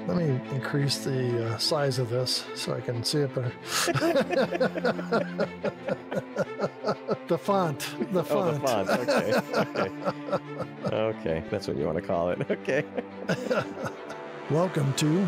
Let me increase the size of this so I can see it better. The font. The font. Okay. That's what you want to call it. Okay. Welcome to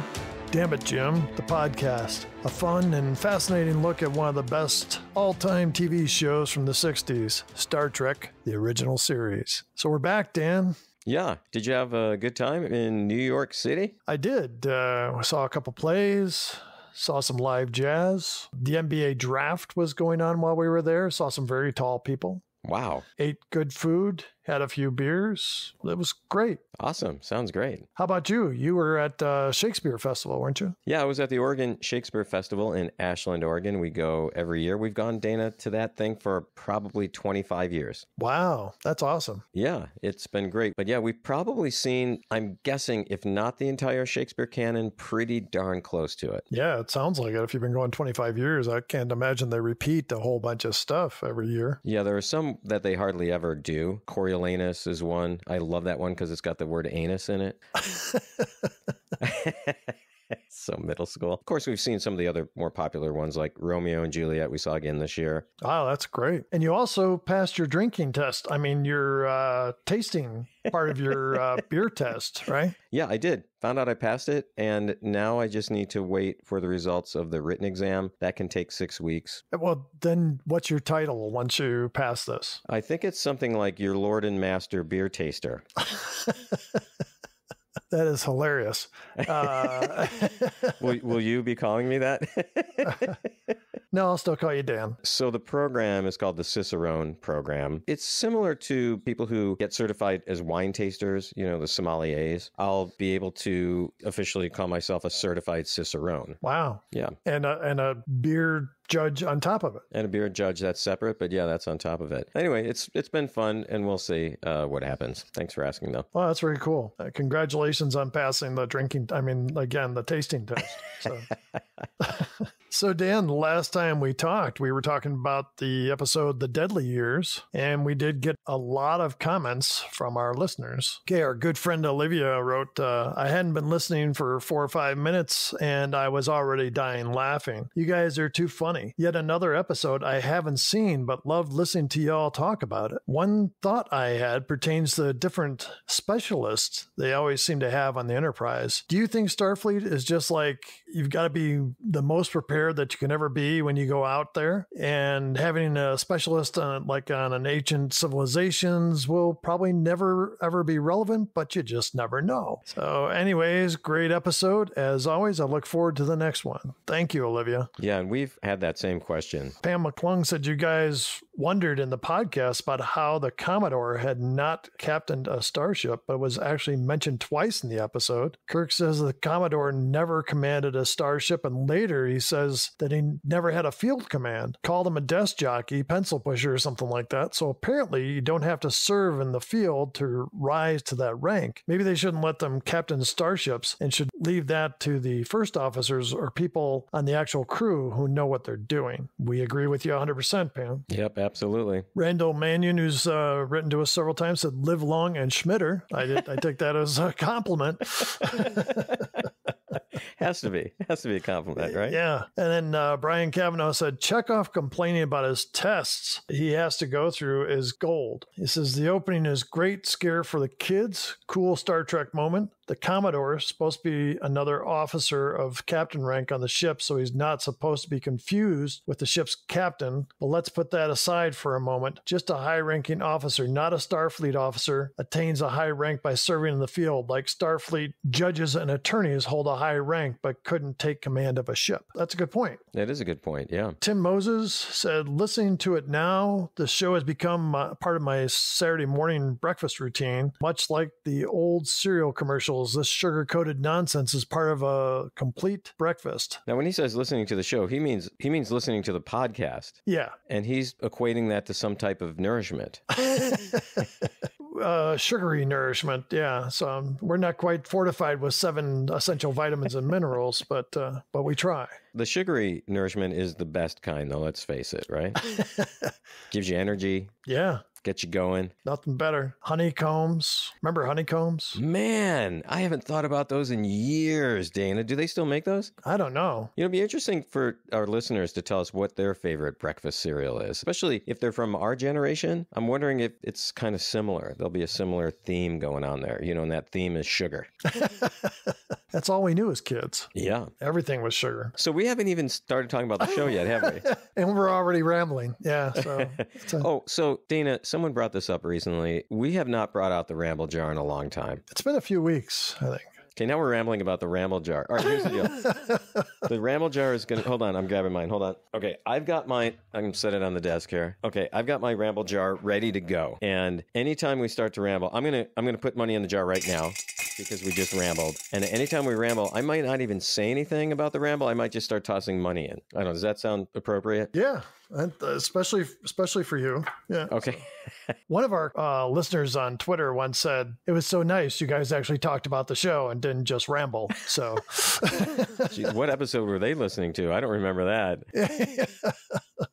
Damn It, Jim, the podcast. A fun and fascinating look at one of the best all-time TV shows from the 60s, Star Trek, the original series. So we're back, Dan. Yeah. Did you have a good time in New York City? I did. I saw a couple plays, saw some live jazz. The NBA draft was going on while we were there. Saw some very tall people. Wow. Ate good food, had a few beers. It was great. Awesome. Sounds great. How about you? You were at Shakespeare Festival, weren't you? Yeah, I was at the Oregon Shakespeare Festival in Ashland, Oregon. We go every year. We've gone, Dana, to that thing for probably 25 years. Wow, that's awesome. Yeah, it's been great. But yeah, we've probably seen, I'm guessing, if not the entire Shakespeare canon, pretty darn close to it. Yeah, it sounds like it. If you've been going 25 years, I can't imagine they repeat a whole bunch of stuff every year. Yeah, there are some that they hardly ever do. Coriolanus is one. I love that one because it's got the word anus in it. So middle school. Of course, we've seen some of the other more popular ones like Romeo and Juliet we saw again this year. Oh, that's great. And you also passed your drinking test. I mean, your tasting part of your beer test, right? Yeah, I did. Found out I passed it. And now I just need to wait for the results of the written exam. That can take 6 weeks. Well, then what's your title once you pass this? I think it's something like your Lord and Master Beer Taster. That is hilarious. Will you be calling me that? No, I'll still call you Dan. So the program is called the Cicerone program. It's similar to people who get certified as wine tasters, you know, the sommeliers. I'll be able to officially call myself a certified Cicerone. Wow. Yeah. And a beer judge on top of it. And a beer judge, that's separate, but yeah, that's on top of it. Anyway, it's been fun, and we'll see what happens. Thanks for asking, though. Well, that's very cool. Congratulations on passing the tasting test. So. So, Dan, the last time we talked, we were talking about the episode The Deadly Years, and we did get a lot of comments from our listeners. Okay, our good friend Olivia wrote, I hadn't been listening for 4 or 5 minutes, and I was already dying laughing. You guys are too funny. Yet another episode I haven't seen, but loved listening to y'all talk about it. One thought I had pertains to the different specialists they always seem to have on the Enterprise. Do you think Starfleet is just like, you've got to be the most prepared that you can ever be when you go out there, and having a specialist on an ancient civilizations will probably never ever be relevant, but you just never know. So anyways, great episode. As always, I look forward to the next one. Thank you, Olivia. Yeah, and we've had that same question. Pam McClung said you guys wondered in the podcast about how the Commodore had not captained a starship, but was actually mentioned twice in the episode. Kirk says the Commodore never commanded a starship, and later he says that he never had a field command. Called him a desk jockey, pencil pusher, or something like that. So apparently you don't have to serve in the field to rise to that rank. Maybe they shouldn't let them captain starships and should leave that to the first officers or people on the actual crew who know what they're doing. We agree with you 100%, Pam. Yep, absolutely. Randall Mannion, who's written to us several times, said live long and Schmitter. I take that as a compliment. Has to be a compliment, right? Yeah. And then Brian Kavanaugh said, Chekhov complaining about his tests he has to go through is gold. He says, the opening is great, scare for the kids, cool Star Trek moment. The Commodore is supposed to be another officer of captain rank on the ship, so he's not supposed to be confused with the ship's captain. But let's put that aside for a moment. Just a high-ranking officer, not a Starfleet officer, attains a high rank by serving in the field, like Starfleet judges and attorneys hold a high rank but couldn't take command of a ship. That's a good point. That is a good point, yeah. Tim Moses said, listening to it now, the show has become part of my Saturday morning breakfast routine, much like the old cereal commercials. This sugar-coated nonsense is part of a complete breakfast. Now, when he says listening to the show, he means listening to the podcast. Yeah. And he's equating that to some type of nourishment. Sugary nourishment, yeah. So we're not quite fortified with 7 essential vitamins and minerals, but we try. The sugary nourishment is the best kind, though, let's face it, right? Gives you energy. Yeah. get you going. Nothing better. Honeycombs. Remember honeycombs? Man, I haven't thought about those in years, Dana. Do they still make those? I don't know. It'd be interesting for our listeners to tell us what their favorite breakfast cereal is, especially if they're from our generation. I'm wondering if it's kind of similar. There'll be a similar theme going on there, and that theme is sugar. That's all we knew as kids. Yeah. Everything was sugar. So we haven't even started talking about the show yet, have we? And we're already rambling. Yeah. So, so Dana, someone brought this up recently. We have not brought out the Ramble Jar in a long time. It's been a few weeks, I think. Okay, now we're rambling about the Ramble Jar. All right, here's the deal. The Ramble Jar is going to... Hold on, I'm grabbing mine. Hold on. Okay, I've got mine. I can set it on the desk here. Okay, I've got my Ramble Jar ready to go. And anytime we start to ramble, I'm gonna put money in the jar right now because we just rambled. And anytime we ramble, I might not even say anything about the ramble. I might just start tossing money in. I don't know. Does that sound appropriate? Yeah, especially for you. Yeah. Okay. One of our listeners on Twitter once said, it was so nice you guys actually talked about the show and didn't just ramble. So Jeez, what episode were they listening to? I don't remember that.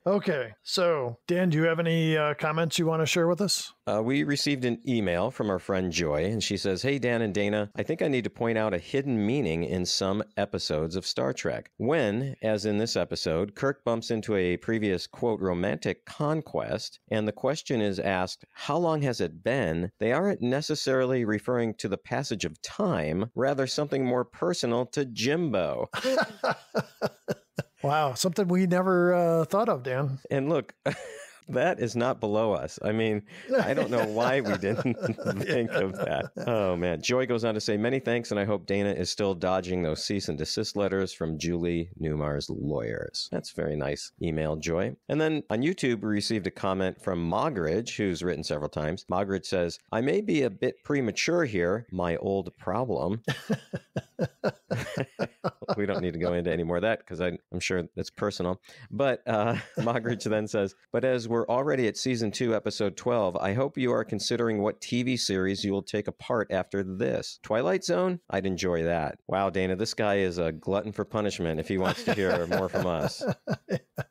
Okay. So Dan, do you have any comments you want to share with us? We received an email from our friend Joy, and she says, "Hey, Dan and Dana, I think I need to point out a hidden meaning in some episodes of Star Trek. When, as in this episode, Kirk bumps into a previous, quote, romantic conquest, and the question is asked, how long has it been? They aren't necessarily referring to the passage of time, rather something more personal to Jimbo." Wow, something we never thought of, Dan. And look, that is not below us. I mean, I don't know why we didn't think of that. Oh, man. Joy goes on to say, "Many thanks, and I hope Dana is still dodging those cease and desist letters from Julie Newmar's lawyers." That's very nice email, Joy. And then on YouTube, we received a comment from Mogridge, who's written several times. Mogridge says, "I may be a bit premature here, my old problem." We don't need to go into any more of that because I'm sure that's personal. But Mogridge then says, "But as we're already at season 2, episode 12, I hope you are considering what TV series you will take apart after this. Twilight Zone? I'd enjoy that." Wow, Dana, this guy is a glutton for punishment if he wants to hear more from us.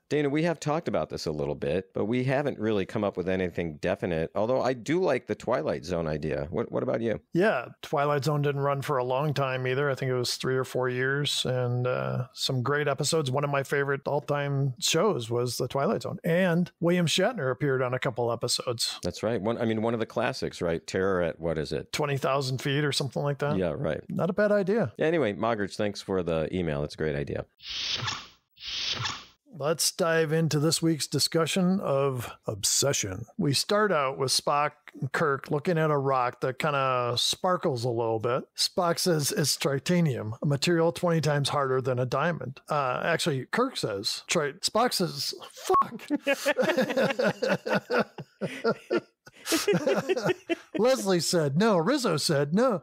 Dana, we have talked about this a little bit, but we haven't really come up with anything definite, although I do like the Twilight Zone idea. What about you? Yeah, Twilight Zone didn't run for a long time either. I think it was 3 or 4 years, and some great episodes. One of my favorite all-time shows was the Twilight Zone, and William Shatner appeared on a couple episodes. That's right. One of the classics, right? Terror at, what is it? 20,000 feet or something like that. Yeah, right. Not a bad idea. Yeah, anyway, Mogridge, thanks for the email. It's a great idea. Let's dive into this week's discussion of obsession. We start out with Spock and Kirk looking at a rock that kind of sparkles a little bit. Spock says it's titanium, a material 20 times harder than a diamond. Actually, Kirk says, Spock says, fuck. Leslie said no. Rizzo said no.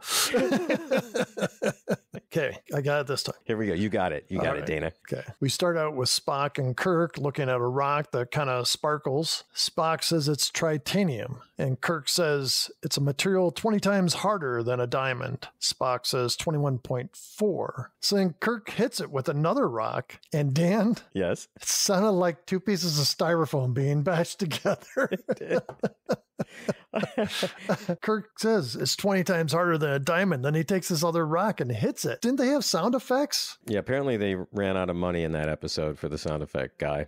Okay, I got it this time. Here we go. You got it. You got it, Dana. Okay. We start out with Spock and Kirk looking at a rock that kind of sparkles. Spock says it's titanium, and Kirk says it's a material 20 times harder than a diamond. Spock says 21.4. So then Kirk hits it with another rock, and Dan, Yes. it sounded like 2 pieces of styrofoam being bashed together. It did. Kirk says it's 20 times harder than a diamond. Then he takes this other rock and hits it. Didn't they have sound effects? Yeah, apparently they ran out of money in that episode for the sound effect guy.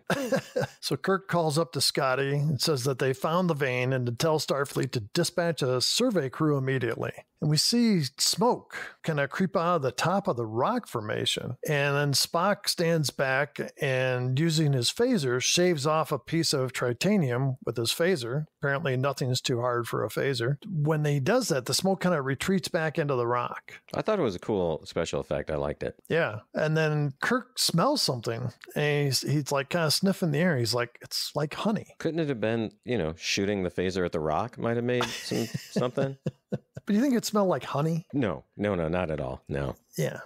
So Kirk calls up to Scotty and says that they found the vein and to tell Starfleet to dispatch a survey crew immediately. And we see smoke kind of creep out of the top of the rock formation. And then Spock stands back and using his phaser shaves off a piece of titanium with his phaser. Apparently nothing's too hard for a phaser. When he does that, the smoke kind of retreats back into the rock. I thought it was a cool special effect. I liked it. Yeah. And then Kirk smells something and he's like kind of sniffing the air. He's like, it's like honey. Couldn't it have been, shooting the phaser at the rock might have made something? But do you think it smelled like honey? No, not at all. No. Yeah.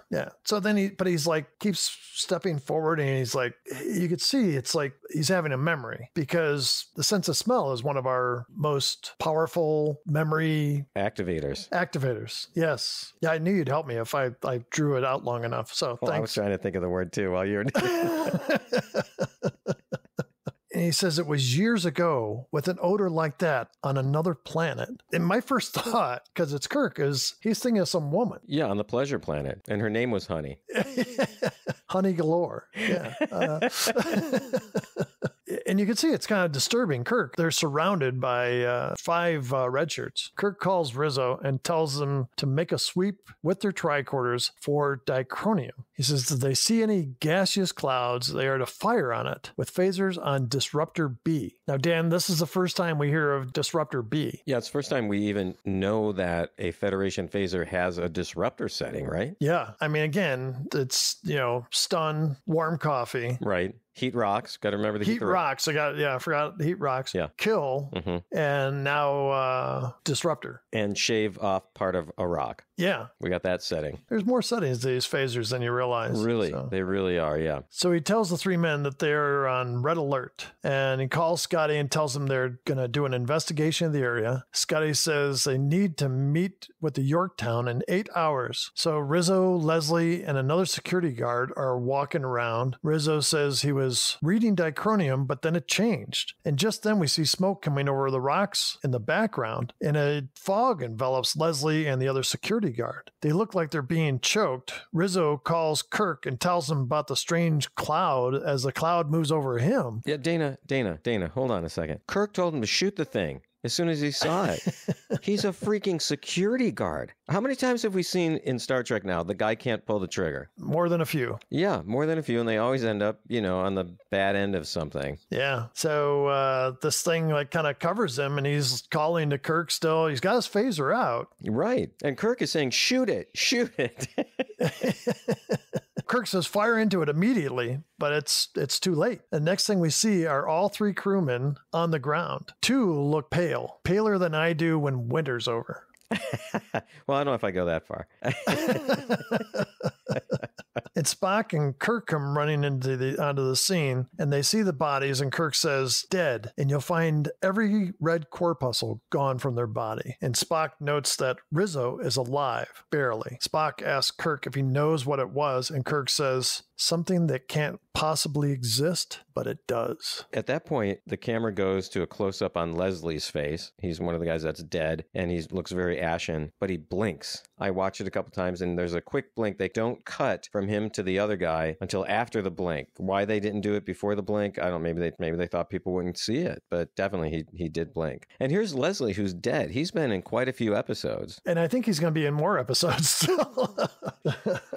So then he's like, keeps stepping forward and he's like, you could see it's like he's having a memory because the sense of smell is one of our most powerful memory activators. Yes. Yeah, I knew you'd help me if I drew it out long enough. So well, thanks. I was trying to think of the word too while you were And he says it was years ago with an odor like that on another planet. And my first thought, because it's Kirk, is he's thinking of some woman. Yeah, on the Pleasure Planet. And her name was Honey. Honey galore. Yeah. And you can see it's kind of disturbing. Kirk, they're surrounded by 5 red shirts. Kirk calls Rizzo and tells them to make a sweep with their tricorders for dicronium. He says, did they see any gaseous clouds? They are to fire on it with phasers on Disruptor B. Now, Dan, this is the first time we hear of Disruptor B. Yeah, it's the first time we even know that a Federation phaser has a disruptor setting, right? Yeah. I mean, again, it's, stun, warm coffee. Right. Heat rocks. Got to remember the heat rocks. I forgot heat rocks. Yeah. Kill. Mm-hmm. And now disruptor. And shave off part of a rock. Yeah. We got that setting. There's more settings to these phasers than you realize. Really? So. They really are, yeah. So he tells the 3 men that they're on red alert. And he calls Scotty and tells them they're going to do an investigation of the area. Scotty says they need to meet with the Yorktown in 8 hours. So Rizzo, Leslie, and another security guard are walking around. Rizzo says he was reading dicronium, but then it changed. And just then we see smoke coming over the rocks in the background. And a fog envelops Leslie and the other security guard. They look like they're being choked. Rizzo calls Kirk and tells him about the strange cloud as the cloud moves over him. Yeah, Dana, hold on a second. Kirk told him to shoot the thing as soon as he saw it. He's a freaking security guard. How many times have we seen in Star Trek now the guy can't pull the trigger? More than a few. Yeah, more than a few, and they always end up, on the bad end of something. Yeah. So this thing kind of covers him, and he's calling to Kirk still. He's got his phaser out. Right. And Kirk is saying, shoot it. Kirk says fire into it immediately, but it's too late. The next thing we see are all 3 crewmen on the ground. 2 look pale, paler than I do when winter's over. Well, I don't know if I go that far. And Spock and Kirk come running onto the scene, and they see the bodies, and Kirk says, dead, and you'll find every red corpuscle gone from their body. And Spock notes that Rizzo is alive, barely. Spock asks Kirk if he knows what it was, and Kirk says, something that can't possibly exist, but it does. At that point, the camera goes to a close-up on Leslie's face. He's one of the guys that's dead, and he looks very ashen, but he blinks. I watched it a couple times, and there's a quick blink. They don't cut from him to the other guy until after the blink. Why they didn't do it before the blink, I don't know. Maybe they thought people wouldn't see it, but definitely he did blink. And here's Leslie, who's dead. He's been in quite a few episodes. And I think he's going to be in more episodes still.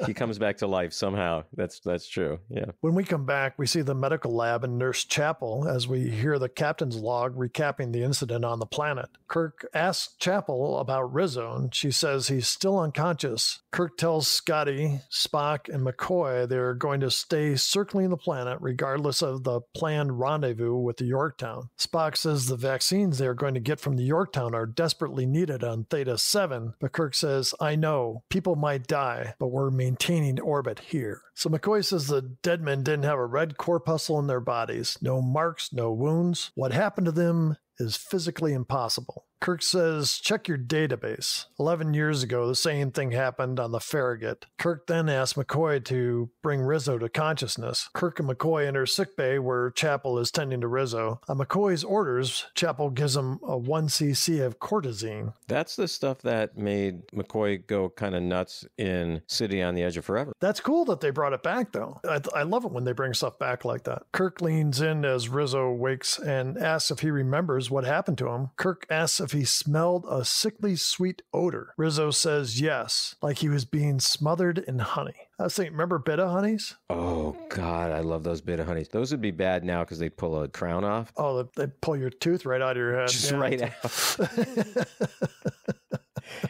He comes back to life somehow. That's true. Yeah. When we come back, we see the medical lab and Nurse Chapel as we hear the captain's log recapping the incident on the planet. Kirk asks Chapel about Rizzo, and she says he's still unconscious. Kirk tells Scotty, Spock, and McCoy they're going to stay circling the planet regardless of the planned rendezvous with the Yorktown. Spock says the vaccines they are going to get from the Yorktown are desperately needed on Theta 7, but Kirk says, I know, people might die, but we're maintaining orbit here. So McCoy says the dead men didn't have a red corpuscle in their bodies. No marks, no wounds. What happened to them is physically impossible. Kirk says, check your database. 11 years ago, the same thing happened on the Farragut. Kirk then asks McCoy to bring Rizzo to consciousness. Kirk and McCoy enter sickbay where Chapel is tending to Rizzo. On McCoy's orders, Chapel gives him a 1 cc of cortisine. That's the stuff that made McCoy go kind of nuts in City on the Edge of Forever. That's cool that they brought it back, though. I love it when they bring stuff back like that. Kirk leans in as Rizzo wakes and asks if he remembers what happened to him. Kirk asks if he smelled a sickly sweet odor. Rizzo says yes, like he was being smothered in honey. I was thinking, remember Beta Honeys? Oh, God, I love those Beta Honeys. Those would be bad now because they pull a crown off. Oh, they pull your tooth right out of your head. Just right out.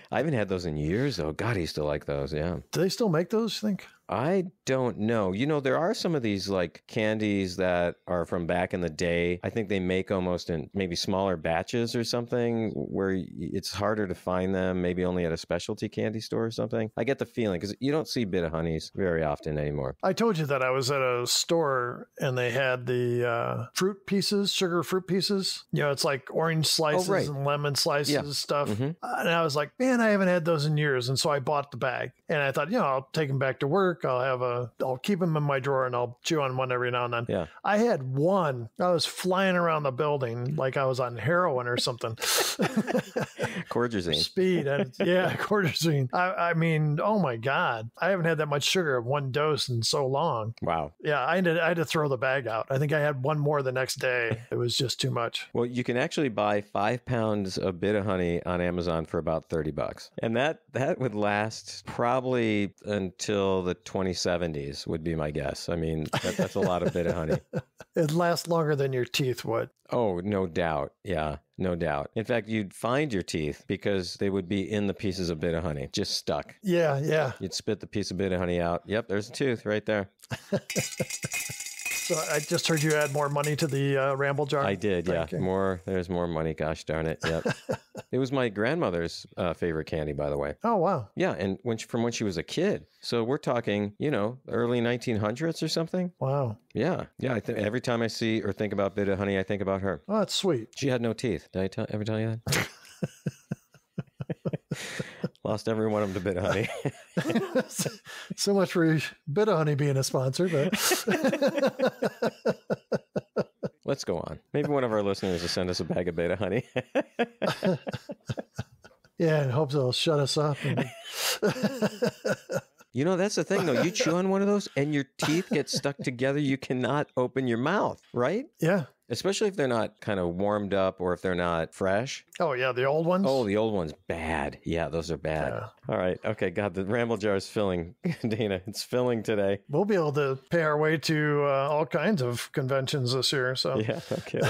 I haven't had those in years, though. God, I used to like those, yeah. Do they still make those, you think? I don't know. There are some of these like candies that are from back in the day. I think they make almost in maybe smaller batches or something where it's harder to find them, maybe only at a specialty candy store or something. I get the feeling because you don't see Bit of Honeys very often anymore. I told you that I was at a store and they had the fruit pieces, sugar fruit pieces. It's like orange slices and lemon slices stuff. Mm-hmm. And I was like, man, I haven't had those in years. And so I bought the bag and I thought, I'll take them back to work. Kirk, I'll keep them in my drawer and I'll chew on one every now and then. Yeah. I had one. I was flying around the building like I was on heroin or something. Cordrazine. Speed. Cordrazine. I mean, oh my God. I haven't had that much sugar of one dose in so long. Wow. Yeah, I had to throw the bag out. I think I had one more the next day. It was just too much. Well, you can actually buy 5 pounds of Bit of Honey on Amazon for about $30. And that would last probably until the 2070s would be my guess. I mean, that's a lot of Bit of Honey. It'd last longer than your teeth would. Oh, no doubt. Yeah, no doubt. In fact, you'd find your teeth because they would be in the pieces of Bit of Honey, just stuck. Yeah. You'd spit the piece of Bit of Honey out. Yep, there's a tooth right there. So I just heard you add more money to the Ramble Jar. I did, yeah. There's more money. Gosh darn it. Yep. It was my grandmother's favorite candy, by the way. Oh, wow. Yeah, and from when she was a kid. So we're talking, early 1900s or something. Wow. Yeah. Every time I see or think about Bit of Honey, I think about her. Oh, that's sweet. She had no teeth. Did I ever tell you that? Lost every one of them to Bit of Honey. So much for Bit of Honey being a sponsor, but let's go on. Maybe one of our listeners will send us a bag of Bit of Honey. Yeah, in hopes they'll shut us up. That's the thing, though. You chew on one of those and your teeth get stuck together. You cannot open your mouth, right? Yeah. Especially if they're not kind of warmed up or if they're not fresh. Oh, yeah, the old ones? Oh, the old ones, bad. Yeah, those are bad. Yeah. All right. Okay, God, the Ramble Jar is filling. Dana, it's filling today. We'll be able to pay our way to all kinds of conventions this year. So yeah, okay.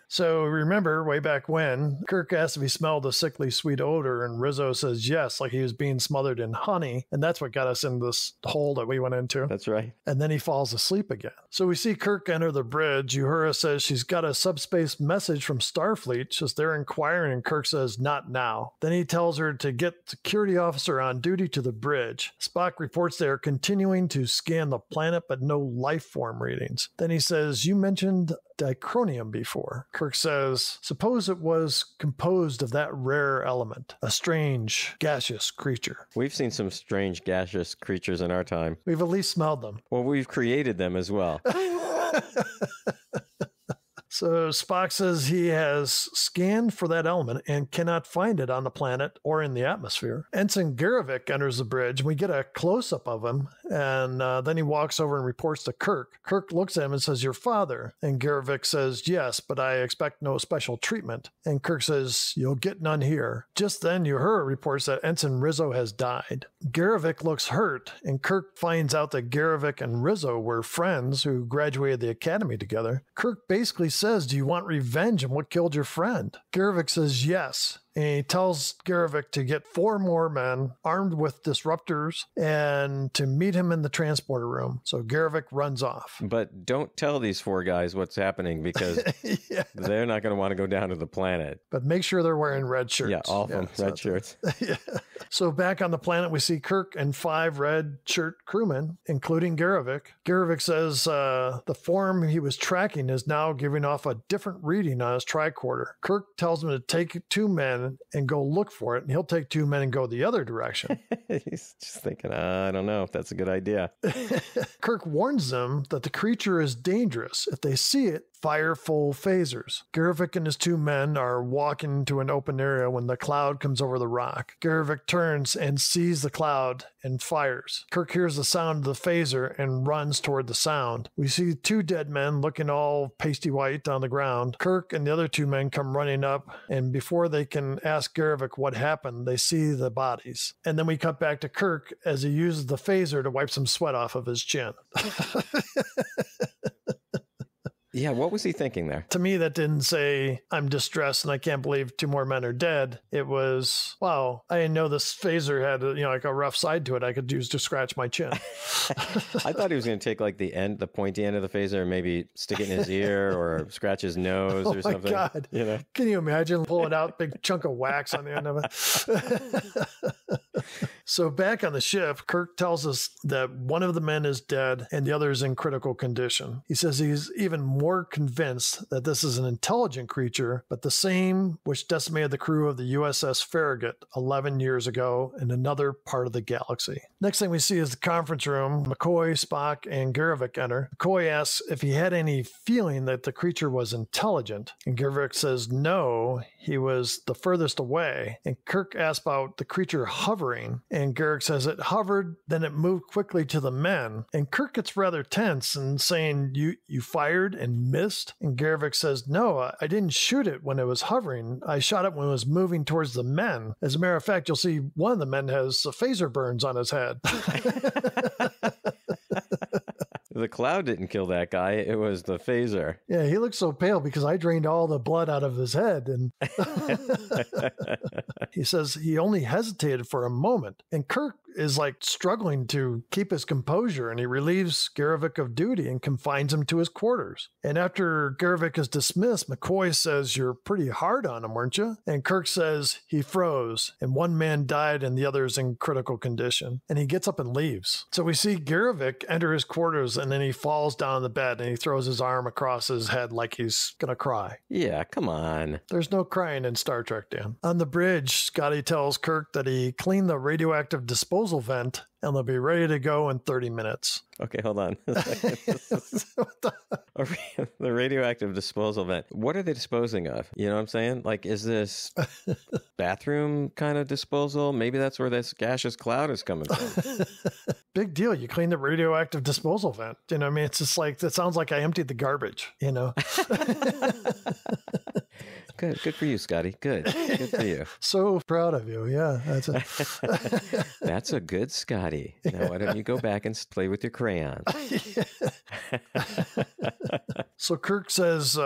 So remember, way back when, Kirk asked if he smelled a sickly sweet odor, and Rizzo says yes, like he was being smothered in honey. And that's what got us in this hole that we went into. That's right. And then he falls asleep again. So we see Kirk enter the bridge. Uhura says she's got a subspace message from Starfleet, just they're inquiring, and Kirk says, not now. Then he tells her to get security officer on duty to the bridge. Spock reports they are continuing to scan the planet, but no life form readings. Then he says, you mentioned dichronium before. Kirk says, suppose it was composed of that rare element, a strange gaseous creature. We've seen some strange gaseous creatures in our time. We've at least smelled them. Well, we've created them as well. So Spock says he has scanned for that element and cannot find it on the planet or in the atmosphere. Ensign Garrovick enters the bridge, and we get a close-up of him, and then he walks over and reports to Kirk. Kirk looks at him and says, your father. And Garrovick says, yes, but I expect no special treatment. And Kirk says, you'll get none here. Just then, Uhura reports that Ensign Rizzo has died. Garrovick looks hurt, and Kirk finds out that Garrovick and Rizzo were friends who graduated the academy together. Kirk basically says, do you want revenge on what killed your friend? Garrovick says yes. And he tells Garrovick to get 4 more men armed with disruptors and to meet him in the transporter room. So Garrovick runs off. But don't tell these 4 guys what's happening because they're not going to want to go down to the planet. But make sure they're wearing red shirts. Yeah, all of them, red shirts. Yeah. So back on the planet, we see Kirk and 5 red shirt crewmen, including Garrovick. Garrovick says the form he was tracking is now giving off a different reading on his tricorder. Kirk tells him to take 2 men and go look for it, and he'll take 2 men and go the other direction. He's just thinking, I don't know if that's a good idea. Kirk warns them that the creature is dangerous. If they see it, fire full phasers. Garrovick and his 2 men are walking to an open area when the cloud comes over the rock. Garrovick turns and sees the cloud and fires. Kirk hears the sound of the phaser and runs toward the sound. We see 2 dead men looking all pasty white on the ground. Kirk and the other 2 men come running up, and before they can ask Garrovick what happened, they see the bodies. And then we cut back to Kirk as he uses the phaser to wipe some sweat off of his chin. Yeah, what was he thinking there? To me, that didn't say, I'm distressed and I can't believe 2 more men are dead. It was, wow, I didn't know this phaser had like a rough side to it I could use to scratch my chin. I thought he was going to take like the pointy end of the phaser and maybe stick it in his ear or scratch his nose or something. Oh my God. Can you imagine pulling out a big chunk of wax on the end of it? So back on the ship, Kirk tells us that one of the men is dead and the other is in critical condition. He says he's even more convinced that this is an intelligent creature, but the same which decimated the crew of the USS Farragut 11 years ago in another part of the galaxy. Next thing we see is the conference room. McCoy, Spock, and Garvik enter. McCoy asks if he had any feeling that the creature was intelligent, and Garvik says no, he was the furthest away. And Kirk asks about the creature hovering, and Garrick says it hovered, then it moved quickly to the men. And Kirk gets rather tense and saying, you fired and missed? And Garvik says, no, I didn't shoot it when it was hovering. I shot it when it was moving towards the men. As a matter of fact, you'll see one of the men has phaser burns on his head. The cloud didn't kill that guy. It was the phaser. Yeah, he looks so pale because I drained all the blood out of his head. And he says he only hesitated for a moment. And Kirk is like struggling to keep his composure, and he relieves Garvik of duty and confines him to his quarters. And after Garvik is dismissed, McCoy says, you're pretty hard on him, weren't you? And Kirk says he froze, and one man died and the other is in critical condition. And he gets up and leaves. So we see Garvik enter his quarters, and then he falls down on the bed and he throws his arm across his head like he's gonna cry. Yeah, come on. There's no crying in Star Trek, Dan. On the bridge, Scotty tells Kirk that he cleaned the radioactive disposal vent and they'll be ready to go in 30 minutes. Okay, hold on. The radioactive disposal vent. What are they disposing of? You know what I'm saying? Like, is this bathroom kind of disposal? Maybe that's where this gaseous cloud is coming from. Big deal. You clean the radioactive disposal vent. You know, I mean, it's just like, it sounds like I emptied the garbage, you know? Good for you, Scotty. Good for you. So proud of you. Yeah. That's a good Scotty. Now, why don't you go back and play with your crayons? So Kirk says,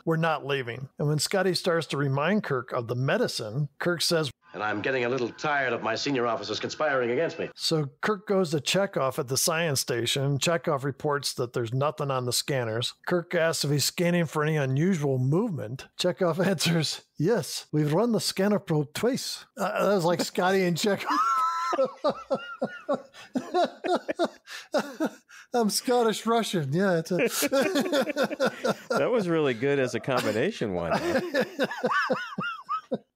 we're not leaving. And when Scotty starts to remind Kirk of the medicine, Kirk says, and I'm getting a little tired of my senior officers conspiring against me. So Kirk goes to Chekhov at the science station. Chekhov reports that there's nothing on the scanners. Kirk asks if he's scanning for any unusual movement. Chekhov answers, yes, we've run the scanner probe twice. That was like Scotty and Chekhov. I'm Scottish Russian. Yeah. That was really good as a combination one.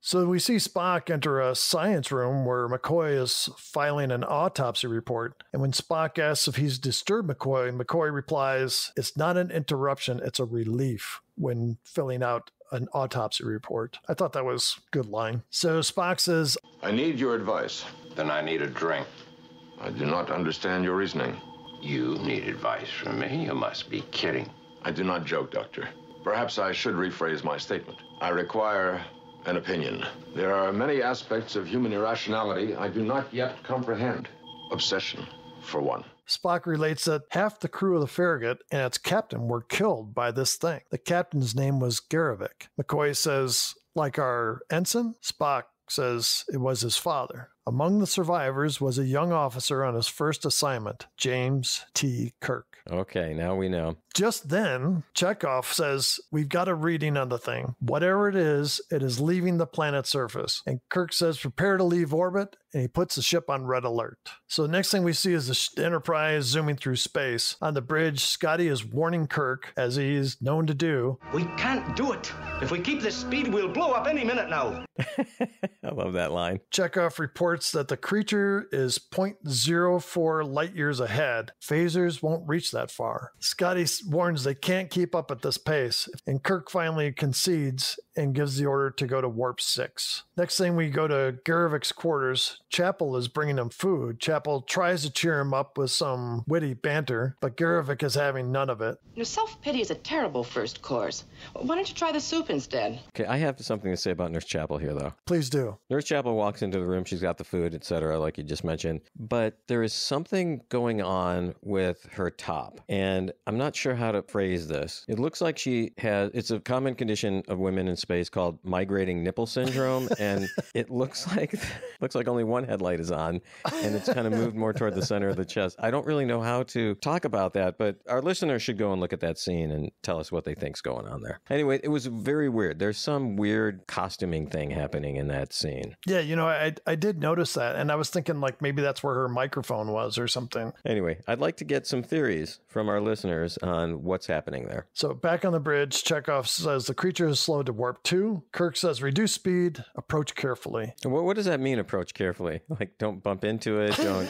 So we see Spock enter a science room where McCoy is filing an autopsy report. And when Spock asks if he's disturbed McCoy replies, it's not an interruption, it's a relief when filling out an autopsy report. I thought that was a good line. So Spock says, I need your advice. Then I need a drink. I do not understand your reasoning. You need advice from me? You must be kidding. I do not joke, Doctor. Perhaps I should rephrase my statement. I require an opinion. There are many aspects of human irrationality I do not yet comprehend. Obsession, for one. Spock relates that half the crew of the Farragut and its captain were killed by this thing. The captain's name was Garvik. McCoy says, like our ensign? Spock says it was his father. Among the survivors was a young officer on his first assignment, James T. Kirk. Okay, now we know. Just then, Chekhov says, we've got a reading on the thing. Whatever it is leaving the planet's surface. And Kirk says, prepare to leave orbit, and he puts the ship on red alert. So the next thing we see is the Enterprise zooming through space. On the bridge, Scotty is warning Kirk, as he is known to do. We can't do it. If we keep this speed, we'll blow up any minute now. I love that line. Chekhov reports that the creature is 0.04 light years ahead. Phasers won't reach that far. Scotty warns they can't keep up at this pace, and Kirk finally concedes and gives the order to go to Warp 6. Next thing, we go to Garvik's quarters. Chapel is bringing him food. Chapel tries to cheer him up with some witty banter, but Garvik is having none of it. Self-pity is a terrible first course. Why don't you try the soup instead? Okay, I have something to say about Nurse Chapel here, though. Please do. Nurse Chapel walks into the room. She's got the food, etc., like you just mentioned. But there is something going on with her top. And I'm not sure how to phrase this. It looks like it's a common condition of women in space space called migrating nipple syndrome, and it looks like only one headlight is on, and it's kind of moved more toward the center of the chest. I don't really know how to talk about that, but our listeners should go and look at that scene and tell us what they think's going on there. Anyway, it was very weird. There's some weird costuming thing happening in that scene. Yeah, I did notice that, and I was thinking like maybe that's where her microphone was or something. Anyway, I'd like to get some theories from our listeners on what's happening there. So back on the bridge, Chekhov says the creature is slowed to warp 2. Kirk says reduce speed, approach carefully. What does that mean, approach carefully? Like, don't bump into it, don't...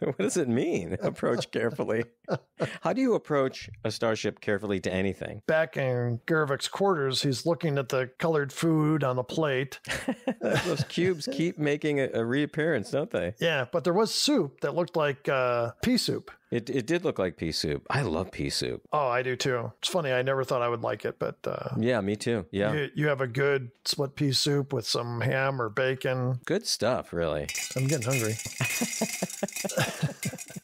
What does it mean, approach carefully? How do you approach a starship carefully to anything? Back in Garvik's quarters, he's looking at the colored food on the plate. Those cubes keep making a reappearance, don't they? Yeah, but there was soup that looked like pea soup. It did look like pea soup. I love pea soup. Oh, I do too. It's funny. I never thought I would like it, but... yeah, me too. Yeah. You have a good split pea soup with some ham or bacon. Good stuff, really. I'm getting hungry.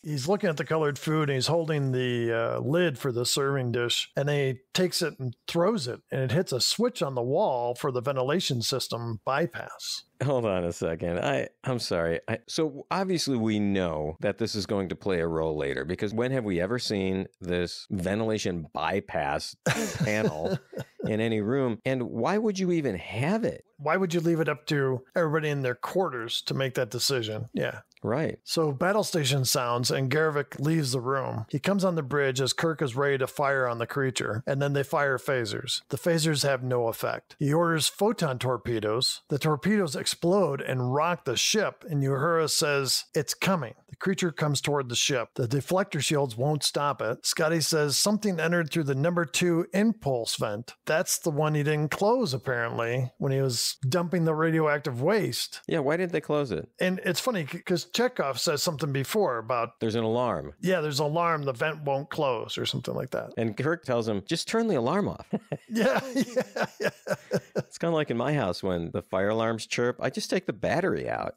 He's looking at the colored food, and he's holding the lid for the serving dish, and then he takes it and throws it, and it hits a switch on the wall for the ventilation system bypass. Hold on a second. I'm sorry. So obviously we know that this is going to play a role later, because when have we ever seen this ventilation bypass panel in any room? And why would you even have it? Why would you leave it up to everybody in their quarters to make that decision? Yeah. Right. So battle station sounds, and Garvik leaves the room. He comes on the bridge as Kirk is ready to fire on the creature, and then they fire phasers. The phasers have no effect. He orders photon torpedoes. The torpedoes explode and rock the ship, and Uhura says, "It's coming." The creature comes toward the ship. The deflector shields won't stop it. Scotty says something entered through the number 2 impulse vent. That's the one he didn't close, apparently, when he was dumping the radioactive waste. Yeah, why didn't they close it? And it's funny because Chekhov says something before about... There's an alarm. Yeah, there's an alarm. The vent won't close or something like that. And Kirk tells him, just turn the alarm off. Yeah. It's kind of like in my house when the fire alarms chirp. I just take the battery out.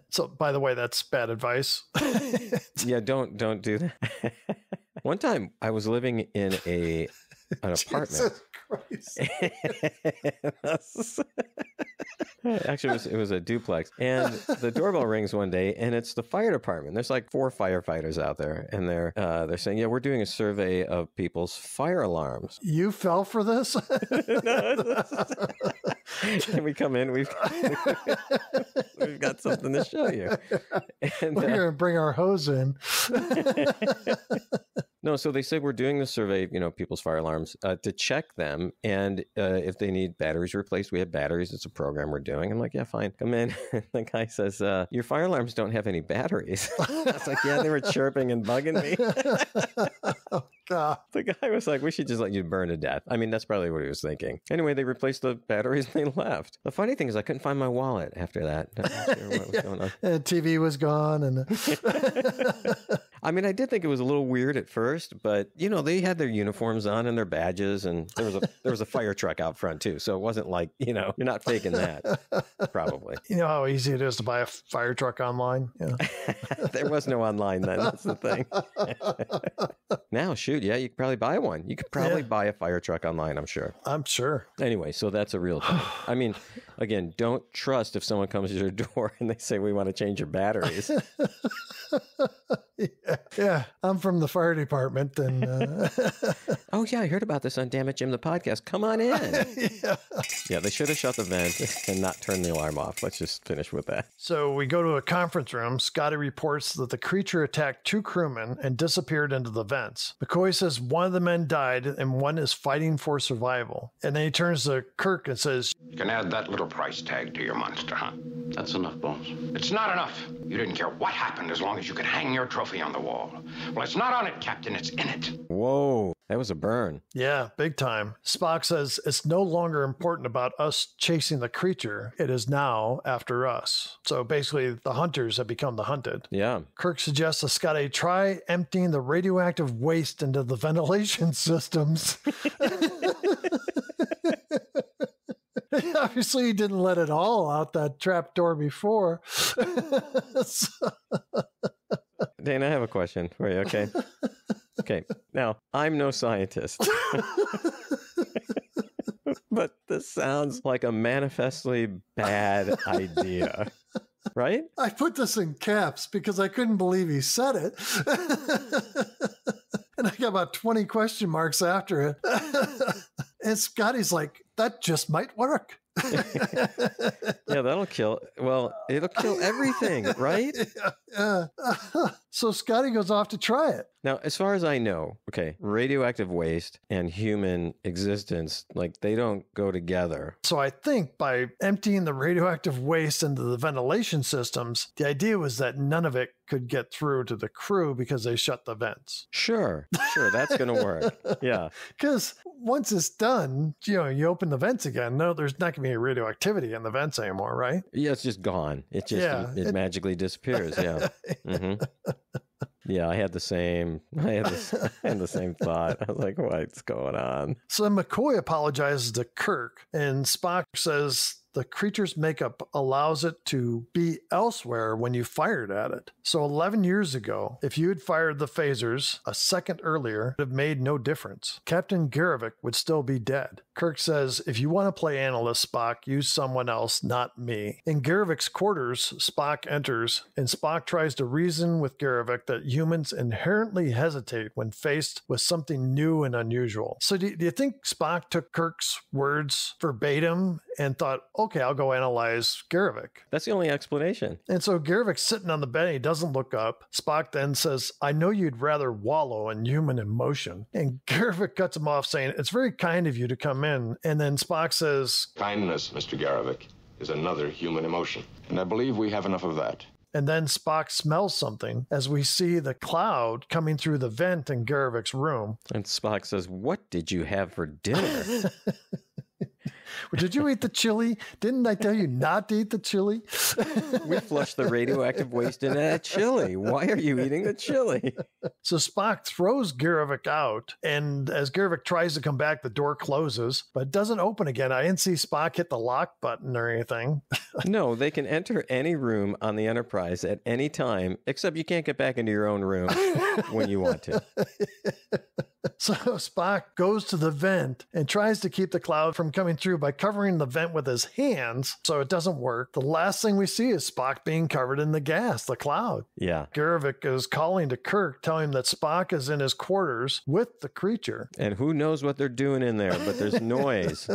So, by the way, that's bad advice. Yeah, don't do that. One time I was living in an apartment. Jesus Christ. Actually, it was a duplex, and the doorbell rings one day, and it's the fire department. There's like 4 firefighters out there, and they're saying, "Yeah, we're doing a survey of people's fire alarms." You fell for this? Can we come in? We've got something to show you. And, we're going to bring our hose in. No, so they said we're doing the survey, people's fire alarms to check them. And if they need batteries replaced, we have batteries. It's a program we're doing. I'm like, yeah, fine. Come in. The guy says, your fire alarms don't have any batteries. I was like, yeah, they were chirping and bugging me. Oh, God. The guy was like, we should just let you burn to death. I mean, that's probably what he was thinking. Anyway, they replaced the batteries and they left. The funny thing is I couldn't find my wallet after that. I'm not sure what was going on. And TV was gone. And I mean, I did think it was a little weird at first, but they had their uniforms on and their badges, and there was a fire truck out front too. So it wasn't like, you're not faking that, probably. You know how easy it is to buy a fire truck online? Yeah. There was no online then. That's the thing. Now, shoot, yeah, you could probably buy one. You could probably buy a fire truck online, I'm sure. I'm sure. Anyway, so that's a real thing. I mean, again, don't trust if someone comes to your door and they say, we want to change your batteries. Yeah, I'm from the fire department. And oh, yeah, I heard about this on Damn It, Jim, the podcast. Come on in. Yeah, they should have shut the vent and not turned the alarm off. Let's just finish with that. So we go to a conference room. Scotty reports that the creature attacked 2 crewmen and disappeared into the vents. McCoy says one of the men died and one is fighting for survival. And then he turns to Kirk and says, You can add that little price tag to your monster, huh? That's enough, Bones. It's not enough. You didn't care what happened as long as you could hang your trophy on the wall. Well, it's not on it, Captain. It's in it. Whoa, that was a burn. yeah, big time. Spock says it's no longer important about us chasing the creature. It is now after us. So basically, the hunters have become the hunted. Yeah. Kirk suggests to Scotty try emptying the radioactive waste into the ventilation systems. Obviously, he didn't let it all out that trap door before. Dane, I have a question for you, okay? Okay, now, I'm no scientist. But this sounds like a manifestly bad idea. Right? I put this in caps because I couldn't believe he said it. And I got about 20 question marks after it. And Scotty's like, that just might work. Yeah, that'll kill. Well, it'll kill everything, right? So Scotty goes off to try it. Now, as far as I know, okay, radioactive waste and human existence, like they don't go together. So I think by emptying the radioactive waste into the ventilation systems, the idea was that none of it could get through to the crew because they shut the vents. Sure, that's going to work. Yeah. Because once it's done, you open the vents again. No, there's not going to be any radioactivity in the vents anymore, right? Yeah, it's just gone. It just it magically disappears. Yeah. Mm-hmm. Yeah, I had the same thought. I was like, what's going on? So McCoy apologizes to Kirk, and Spock says the creature's makeup allows it to be elsewhere when you fired at it. So 11 years ago, if you had fired the phasers a second earlier, it would have made no difference. Captain Garevik would still be dead. Kirk says, if you want to play analyst, Spock, use someone else, not me. In Garevik's quarters, Spock enters, and Spock tries to reason with Garevik that humans inherently hesitate when faced with something new and unusual. So do you think Spock took Kirk's words verbatim and thought, okay, I'll go analyze Garevik? That's the only explanation. And so Garevik's sitting on the bed. He doesn't look up. Spock then says, I know you'd rather wallow in human emotion. And Garevik cuts him off saying, it's very kind of you to come in. And then Spock says, Kindness, Mr. Garevik, is another human emotion. And I believe we have enough of that. And then Spock smells something as we see the cloud coming through the vent in Garevik's room. And Spock says, what did you have for dinner? Did you eat the chili? Didn't I tell you not to eat the chili? We flushed the radioactive waste into that chili. Why are you eating the chili? So Spock throws Garevik out, and as Garevik tries to come back, the door closes, but it doesn't open again. I didn't see Spock hit the lock button or anything. No, they can enter any room on the Enterprise at any time, except you can't get back into your own room when you want to. So Spock goes to the vent and tries to keep the cloud from coming through by covering the vent with his hands, so it doesn't work. The last thing we see is Spock being covered in the gas, the cloud. Yeah. Garevik is calling to Kirk, telling him that Spock is in his quarters with the creature. And who knows what they're doing in there, but there's noise.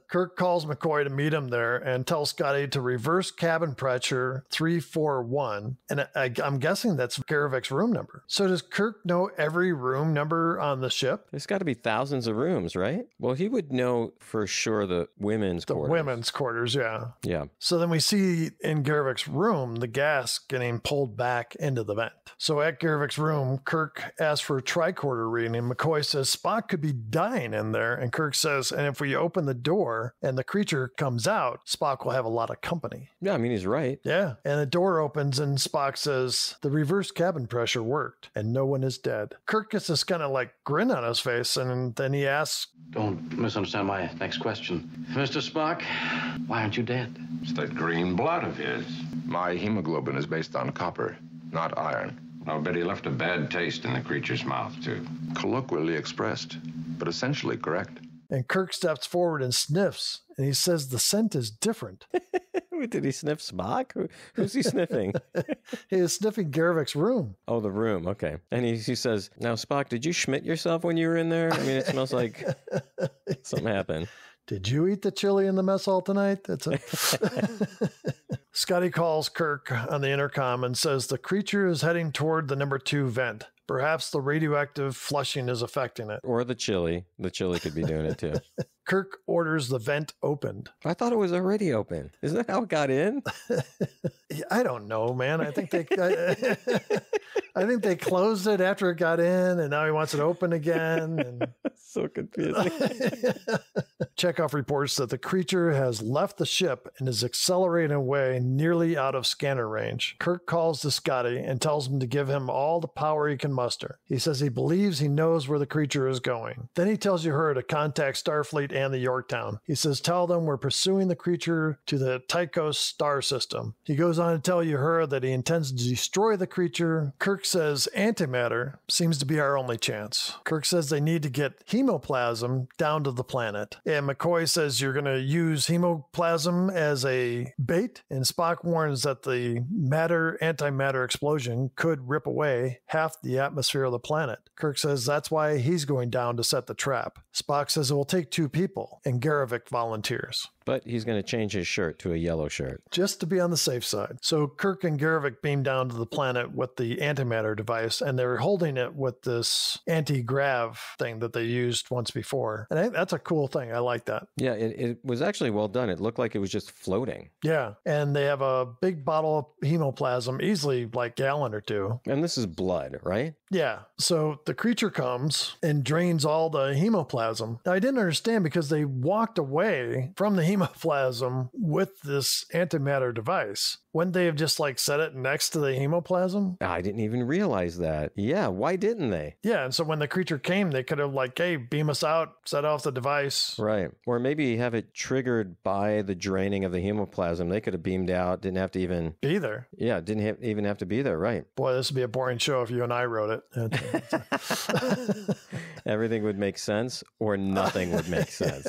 Kirk calls McCoy to meet him there and tells Scotty to reverse cabin pressure 341. And I'm guessing that's Garevik's room number. So does Kirk know every room number on the ship? There's got to be thousands of rooms, right? Well, he would know for sure the women's quarters. The women's quarters, yeah. Yeah. So then we see in Garevik's room the gas getting pulled back into the vent. So at Garevik's room, Kirk asks for a tricorder reading, and McCoy says Spock could be dying in there. And Kirk says, and if we open the door and the creature comes out, Spock will have a lot of company. Yeah, I mean, he's right. Yeah. And the door opens and Spock says, the reverse cabin pressure worked and no one is dead. Kirk gets this kind of like grin on his face, and then he asks, don't misunderstand my next question. Mr. Spock, why aren't you dead? It's that green blood of his. My hemoglobin is based on copper, not iron. I'll bet he left a bad taste in the creature's mouth, too. Colloquially expressed, but essentially correct. And Kirk steps forward and sniffs, and he says the scent is different. Did he sniff Spock? Who's he sniffing? He is sniffing Garevik's room. Oh, the room. Okay. And he says, now, Spock, did you schmidt yourself when you were in there? I mean, it smells like something happened. Did you eat the chili in the mess hall tonight? Scotty calls Kirk on the intercom and says the creature is heading toward the number 2 vent. Perhaps the radioactive flushing is affecting it. Or the chili. The chili could be doing it too. Kirk orders the vent opened. I thought it was already open. Isn't that how it got in? I don't know, man. I think they closed it after it got in, and now he wants it open again. And so confusing. Chekhov reports that the creature has left the ship and is accelerating away nearly out of scanner range. Kirk calls to Scotty and tells him to give him all the power he can muster. He says he believes he knows where the creature is going. Then he tells Uhura to contact Starfleet and the Yorktown. He says, tell them we're pursuing the creature to the Tycho star system. He goes on to tell Uhura that he intends to destroy the creature. Kirk says antimatter seems to be our only chance. Kirk says they need to get hemoplasm down to the planet. And McCoy says you're going to use hemoplasm as a bait. And Spock warns that the matter-antimatter explosion could rip away half the atmosphere of the planet. Kirk says that's why he's going down to set the trap. Spock says it will take 2 people, and Garvik volunteers. But he's going to change his shirt to a yellow shirt. Just to be on the safe side. So Kirk and Garvik beam down to the planet with the antimatter device, and they're holding it with this anti-grav thing that they used once before. And I think that's a cool thing. I like that. Yeah, it was actually well done. It looked like it was just floating. Yeah, and they have a big bottle of hemoplasm, easily like a gallon or 2. And this is blood, right? Yeah, so the creature comes and drains all the hemoplasm. Now, I didn't understand because they walked away from the hemoplasm with this antimatter device. Wouldn't they have just like set it next to the hemoplasm? I didn't even realize that. Yeah, why didn't they? Yeah, and so when the creature came, they could have like, hey, beam us out, set off the device. Right. Or maybe have it triggered by the draining of the hemoplasm. They could have beamed out, didn't have to even be there. Yeah, didn't even have to be there, right. Boy, this would be a boring show if you and I wrote it. Everything would make sense or nothing would make sense.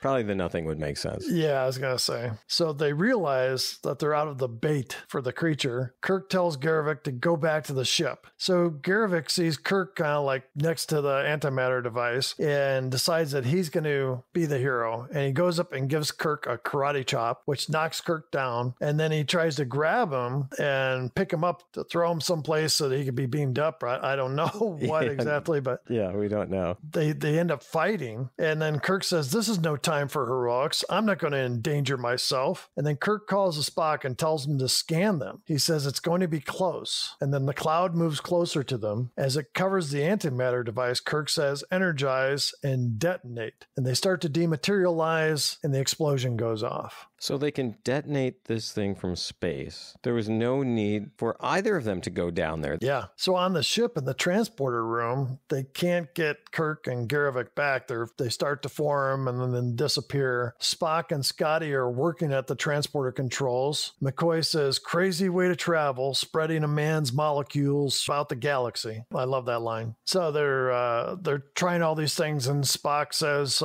Probably the nothing would make sense. Yeah, I was going to say. So they realize that they're out of the bait for the creature. Kirk tells Garvik to go back to the ship. So Garvik sees Kirk kind of like next to the antimatter device and decides that he's going to be the hero. And he goes up and gives Kirk a karate chop, which knocks Kirk down. And then he tries to grab him and pick him up to throw him someplace so that he could be beamed up. I don't know what exactly, but yeah, we don't know. They end up fighting. And then Kirk says, this is no time for heroics. I'm not going to endanger myself. And then Kirk calls to Spock and tells him to scan them. He says it's going to be close. And then the cloud moves closer to them. As it covers the antimatter device, Kirk says, energize and detonate. And they start to dematerialize and the explosion goes off. So they can detonate this thing from space. There was no need for either of them to go down there. Yeah. So on the ship in the transporter room, they can't get Kirk and Garvik back. They start to form and then disappear. Spock and Scotty are working at the transporter controls. McCoy says, crazy way to travel, spreading a man's molecules throughout the galaxy. I love that line. So they're trying all these things, and Spock says,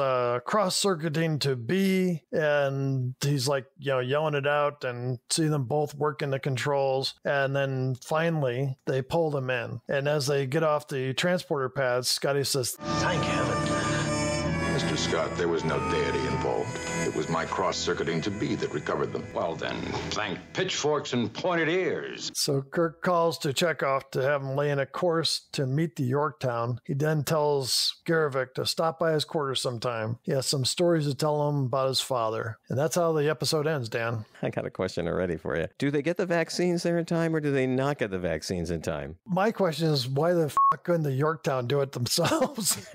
cross-circuiting to B, and he's like, yelling it out and see them both working the controls. And then finally, they pull them in. And as they get off the transporter pads, Scotty says, thank heaven. Mr. Scott, there was no deity involved. It was my cross-circuiting to B that recovered them. Well, then, thank pitchforks and pointed ears. So Kirk calls to Chekhov to have him lay in a course to meet the Yorktown. He then tells Garvik to stop by his quarters sometime. He has some stories to tell him about his father. And that's how the episode ends, Dan. I got a question already for you. Do they get the vaccines there in time, or do they not get the vaccines in time? My question is, why the f*** couldn't the Yorktown do it themselves?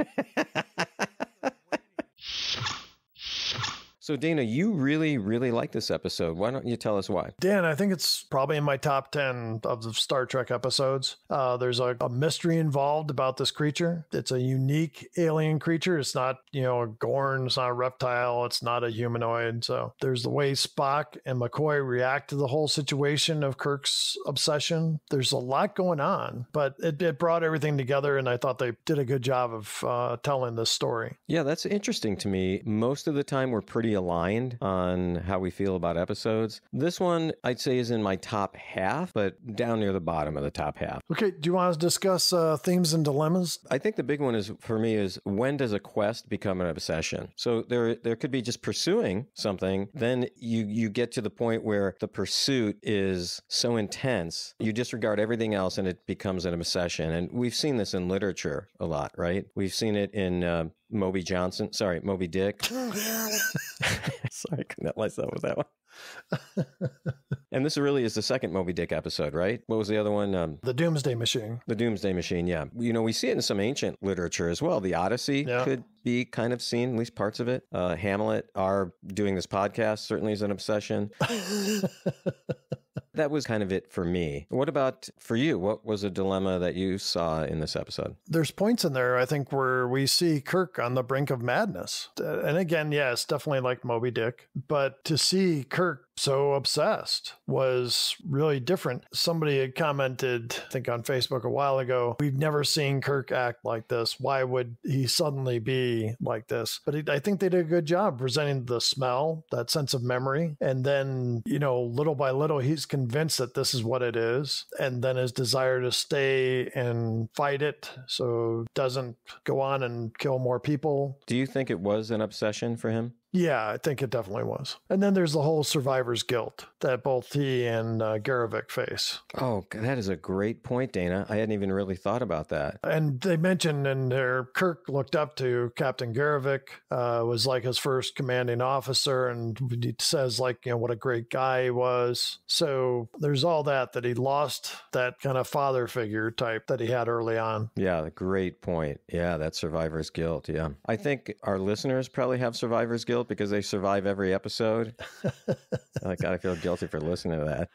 So, Dana, you really, really like this episode. Why don't you tell us why? Dan, I think it's probably in my top 10 of the Star Trek episodes. There's a mystery involved about this creature. It's a unique alien creature. It's not, a Gorn. It's not a reptile. It's not a humanoid. So there's the way Spock and McCoy react to the whole situation of Kirk's obsession. There's a lot going on, but it brought everything together, and I thought they did a good job of telling this story. Yeah, that's interesting to me. Most of the time, we're pretty aligned on how we feel about episodes. This one, I'd say, is in my top half, but down near the bottom of the top half. Okay, do you want to discuss themes and dilemmas? I think the big one is, for me, is when does a quest become an obsession? So there could be just pursuing something, then you get to the point where the pursuit is so intense, you disregard everything else and it becomes an obsession. And we've seen this in literature a lot, right? We've seen it in Moby Dick. Sorry, I couldn't help myself with that one. And this really is the second Moby Dick episode, right? What was the other one? The Doomsday Machine. The Doomsday Machine, yeah. We see it in some ancient literature as well. The Odyssey could be kind of seen, at least parts of it. Hamlet, doing this podcast certainly is an obsession. That was kind of it for me. What about for you? What was a dilemma that you saw in this episode? There's points in there, I think, where we see Kirk on the brink of madness. And again, it's definitely like Moby Dick. But to see Kirk so obsessed was really different. Somebody had commented, I think on Facebook a while ago, we've never seen Kirk act like this. Why would he suddenly be like this? But I think they did a good job presenting the smell, that sense of memory. And then, little by little, he's convinced that this is what it is. And then his desire to stay and fight it so doesn't go on and kill more people. Do you think it was an obsession for him? Yeah, I think it definitely was. And then there's the whole survivor's guilt that both he and Garavik face. Oh, that is a great point, Dana. I hadn't even really thought about that. And they mentioned in there, Kirk looked up to Captain Garavik, was like his first commanding officer, and he says what a great guy he was. So there's all that he lost that kind of father figure type that he had early on. Yeah, great point. Yeah, that survivor's guilt. Yeah. I think our listeners probably have survivor's guilt because they survive every episode. I gotta feel guilty for listening to that.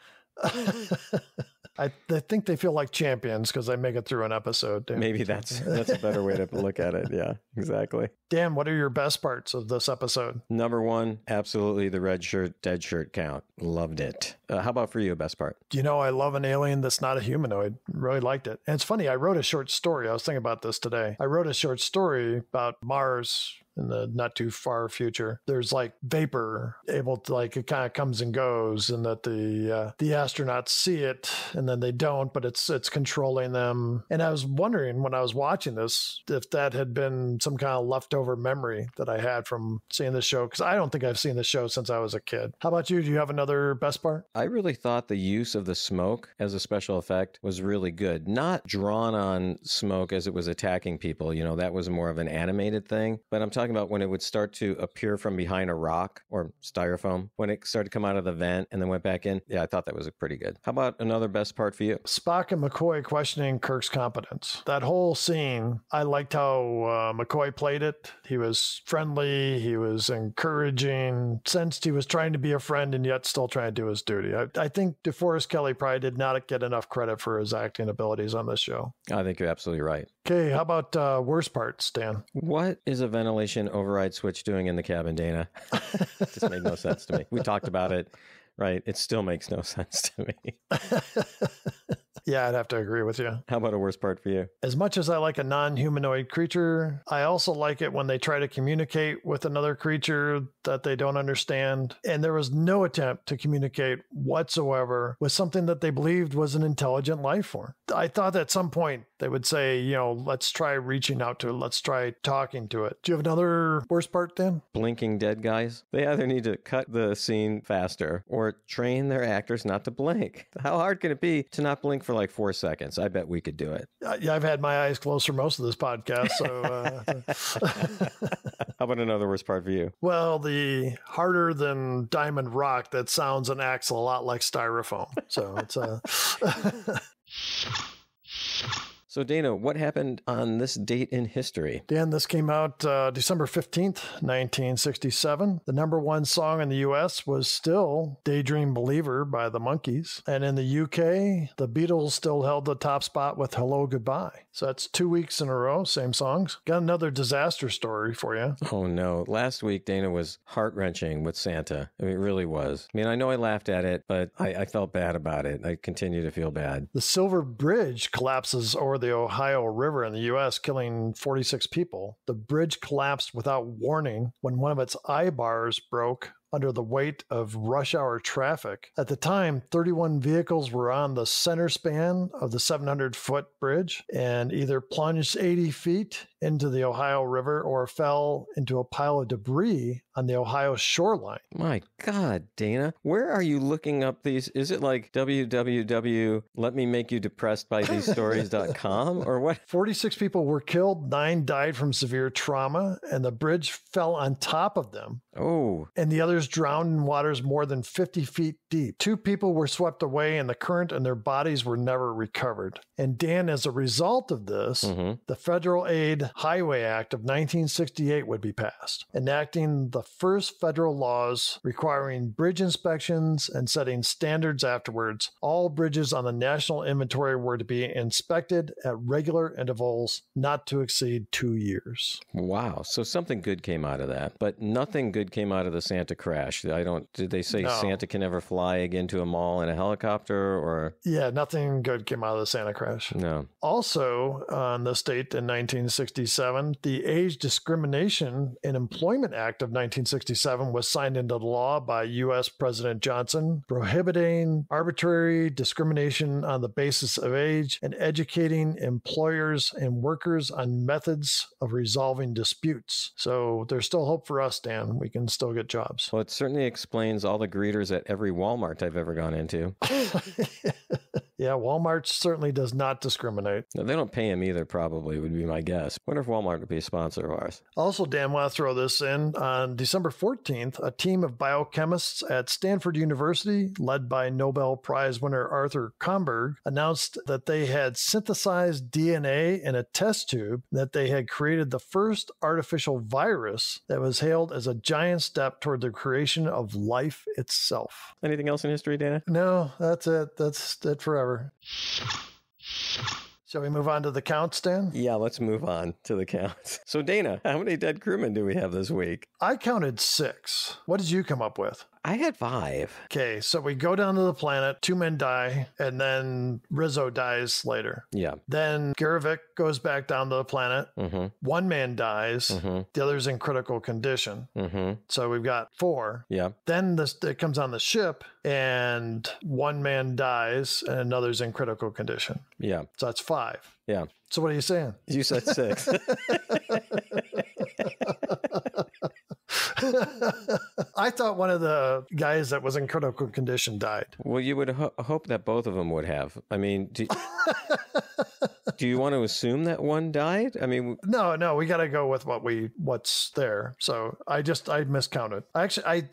I think they feel like champions because they make it through an episode. Dan. Maybe that's a better way to look at it. Yeah, exactly. Dan, what are your best parts of this episode? Number one, absolutely the red shirt, dead shirt count. Loved it. How about for you, best part? I love an alien that's not a humanoid. Really liked it. And it's funny, I wrote a short story. I was thinking about this today. I wrote a short story about Mars in the not too far future. There's vapor able to it kind of comes and goes, and that the astronauts see it and then they don't, but it's controlling them. And I was wondering when I was watching this if that had been some kind of leftover memory that I had from seeing the show, because I don't think I've seen the show since I was a kid. How about you? Do you have another best part? I really thought the use of the smoke as a special effect was really good. Not drawn on smoke as it was attacking people. That was more of an animated thing. But I'm talking about when it would start to appear from behind a rock or styrofoam, when it started to come out of the vent and then went back in. Yeah, I thought that was pretty good. How about another best part for you? Spock and McCoy questioning Kirk's competence. That whole scene, I liked how McCoy played it. He was friendly. He was encouraging, sensed he was trying to be a friend and yet still trying to do his duty. I think DeForest Kelley probably did not get enough credit for his acting abilities on this show. I think you're absolutely right. Okay, how about worst parts, Dan? What is a ventilation override switch doing in the cabin, Dana? It just made no sense to me. We talked about it, right? It still makes no sense to me. Yeah, I'd have to agree with you. How about a worst part for you? As much as I like a non-humanoid creature, I also like it when they try to communicate with another creature that they don't understand. And there was no attempt to communicate whatsoever with something that they believed was an intelligent life form. I thought at some point they would say, let's try reaching out to it. Let's try talking to it. Do you have another worst part, Dan? Blinking dead guys. They either need to cut the scene faster or train their actors not to blink. How hard can it be to not blink for 4 seconds? I bet we could do it. Yeah, I've had my eyes closed for most of this podcast. So, How about another worst part for you? Well, the harder than diamond rock that sounds and acts a lot like styrofoam. So it's So, Dana, what happened on this date in history? Dan, this came out December 15th, 1967. The number one song in the U.S. was still Daydream Believer by the Monkees. And in the U.K., the Beatles still held the top spot with Hello Goodbye. So that's 2 weeks in a row, same songs. Got another disaster story for you. Oh, no. Last week, Dana, was heart-wrenching with Santa. I mean, it really was. I mean, I know I laughed at it, but I felt bad about it. I continue to feel bad. The Silver Bridge collapses over the Ohio River in the U.S., killing 46 people. The bridge collapsed without warning when one of its eye bars broke under the weight of rush hour traffic. At the time, 31 vehicles were on the center span of the 700-foot bridge and either plunged 80 feet into the Ohio River or fell into a pile of debris on the Ohio shoreline. My God, Dana, where are you looking up these? Is it like www.letmemakeyoudepressedbythesestories.com or what? 46 people were killed, 9 died from severe trauma, and the bridge fell on top of them. Oh. And the others drowned in waters more than 50 feet deep. 2 people were swept away in the current and their bodies were never recovered. And Dan, as a result of this, the Federal Aid Highway Act of 1968 would be passed, enacting the first federal laws requiring bridge inspections and setting standards afterwards. All bridges on the national inventory were to be inspected at regular intervals, not to exceed 2 years. Wow. So something good came out of that, but nothing good good came out of the Santa crash. Did they say No. Santa can never fly again to a mall in a helicopter or? Yeah, nothing good came out of the Santa crash. No. Also, on this date in 1967, the Age Discrimination in Employment Act of 1967 was signed into law by U.S. President Johnson, prohibiting arbitrary discrimination on the basis of age and educating employers and workers on methods of resolving disputes. So there's still hope for us, Dan. We can still get jobs. Well, it certainly explains all the greeters at every Walmart I've ever gone into. Yeah, Walmart certainly does not discriminate. No, they don't pay him either, probably, would be my guess. Wonder if Walmart would be a sponsor of ours. Also, Dan, want to throw this in. On December 14th, a team of biochemists at Stanford University, led by Nobel Prize winner Arthur Comberg, announced that they had synthesized DNA in a test tube, that they had created the first artificial virus that was hailed as a giant step toward the creation of life itself. Anything else in history, Dana? No, that's it. That's it forever. Shall we move on to the counts, Dan? Yeah, let's move on to the counts. So, Dana, how many dead crewmen do we have this week? I counted 6. What did you come up with? I had 5. Okay, so we go down to the planet, 2 men die, and then Rizzo dies later. Yeah. Then Garavik goes back down to the planet. 1 man dies. The other's in critical condition. So we've got 4. Yeah. Then it comes on the ship, and 1 man dies, and another's in critical condition. Yeah. So that's 5. Yeah. So what are you saying? You said 6. I thought one of the guys that was in critical condition died. Well, you would hope that both of them would have. I mean, do you want to assume that one died? I mean, no, we got to go with what's there. So I miscounted. I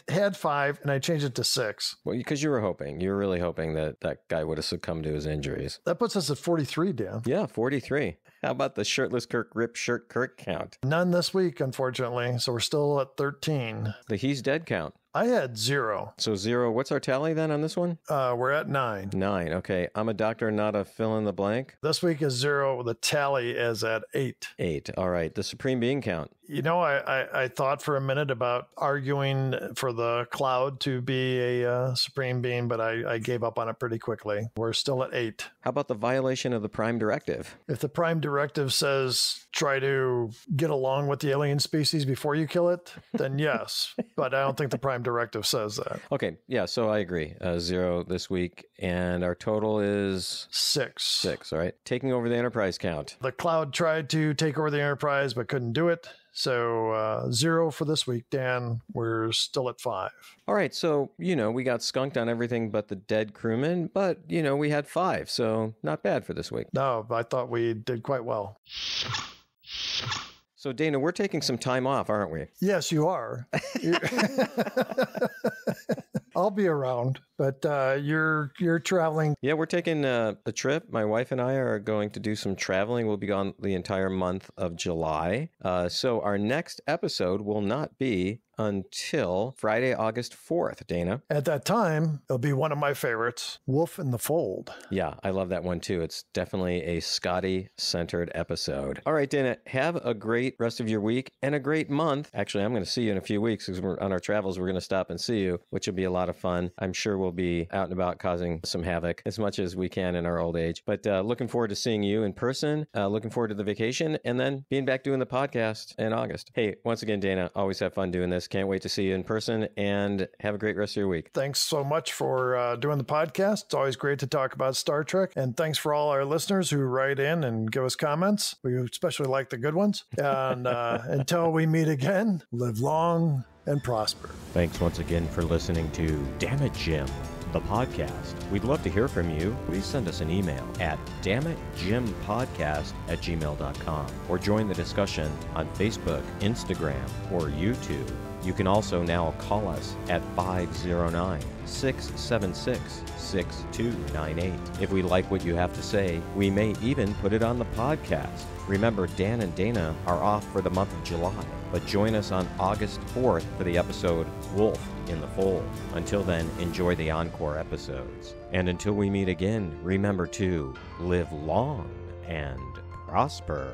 had 5 and I changed it to 6. Well, because you were really hoping that guy would have succumbed to his injuries. That puts us at 43, Dan. Yeah, 43. How about the shirtless Kirk, ripped shirt Kirk count? None this week, unfortunately. So we're still at 13. The he's dead count. I had 0. So 0. What's our tally then on this one? We're at 9. 9. Okay. I'm a doctor, not a fill in the blank. This week is 0. The tally is at 8. 8. All right. The supreme being count. You know, I thought for a minute about arguing for the cloud to be a supreme being, but I gave up on it pretty quickly. We're still at 8. How about the violation of the prime directive? If the prime directive says try to get along with the alien species before you kill it, then yes. But I don't think the prime directive says that. Okay. Yeah. So I agree. 0 this week. And our total is 6. 6. All right. Taking over the Enterprise count. The cloud tried to take over the Enterprise, but couldn't do it. So 0 for this week, Dan. We're still at 5. All right. So, we got skunked on everything but the dead crewmen, but, we had 5. So not bad for this week. No, I thought we did quite well. So, Dana, we're taking some time off, aren't we? Yes, you are. I'll be around, but you're traveling. Yeah, we're taking a trip. My wife and I are going to do some traveling. We'll be gone the entire month of July. So our next episode will not be until Friday, August 4th, Dana. At that time, it'll be one of my favorites, Wolf in the Fold. Yeah, I love that one too. It's definitely a Scotty-centered episode. All right, Dana, have a great rest of your week and a great month. Actually, I'm going to see you in a few weeks because we're on our travels. We're going to stop and see you, which will be a lot of fun. I'm sure we'll be out and about causing some havoc as much as we can in our old age. But looking forward to seeing you in person, looking forward to the vacation, and then being back doing the podcast in August. Hey, once again, Dana, always have fun doing this. Can't wait to see you in person, and have a great rest of your week. Thanks so much for doing the podcast. It's always great to talk about Star Trek. And thanks for all our listeners who write in and give us comments. We especially like the good ones. And until we meet again, live long and prosper. Thanks once again for listening to Damn It, Jim, the podcast. We'd love to hear from you. Please send us an email at dammitjimpodcast@gmail.com or join the discussion on Facebook, Instagram, or YouTube. You can also now call us at 509-676-6298. If we like what you have to say, we may even put it on the podcast. Remember, Dan and Dana are off for the month of July, but join us on August 4th for the episode Wolf in the Fold. Until then, enjoy the encore episodes. And until we meet again, remember to live long and prosper.